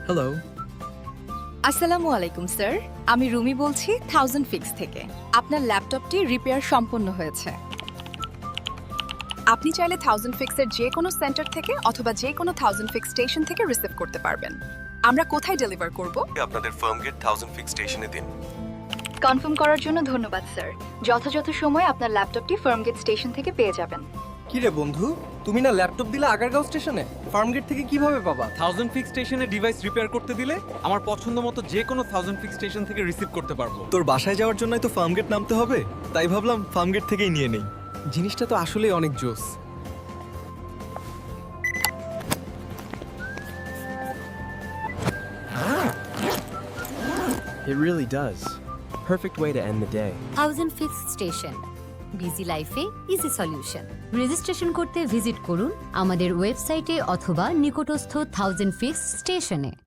Hello. আসসালামু আলাইকুম sir, আমি রুমি বলছি 1000 ফিক্স থেকে। আপনার ল্যাপটপটি রিপেয়ার সম্পন্ন হয়েছে। আপনি চাইলে 1000 ফিক্সের যে কোনো সেন্টার থেকে অথবা যে কোনো 1000 ফিক্স স্টেশন থেকে রিসিভ করতে পারবেন। আমরা কোথায় ডেলিভার করব? আপনাদের ফার্মগেট 1000 ফিক্স স্টেশনে দিন। কনফার্ম করার জন্য ধন্যবাদ স্যার। যথাযথ সময়ে আপনার ল্যাপটপটি ফার্মগেট স্টেশন থেকে পেয়ে যাবেন। কি রে বন্ধু, তুমি না ল্যাপটপ দিলে আগারগাঁও স্টেশনে? ফার্মগেট থেকে কিভাবে পাবা? 1000 ফিক্স স্টেশনে ডিভাইস রিপেয়ার করতে দিলে আমার পছন্দ মতো যে কোনো 1000 ফিক্স স্টেশন থেকে রিসিভ করতে পারবো। তোর বাসায় যাওয়ার জন্যই তো ফার্মগেট নামতে হবে, তাই ভাবলাম ফার্মগেট থেকেই নিয়ে নেই। জিনিসটা তো আসলেই অনেক জোস। It really does. Perfect way to end the day. 1000 fix station, busy লাইফে ইজি সলিউশন। রেজিস্ট্রেশন করতে ভিজিট করুন আমাদের ওয়েবসাইটে অথবা নিকটস্থ 1000 ফিক্স স্টেশনে।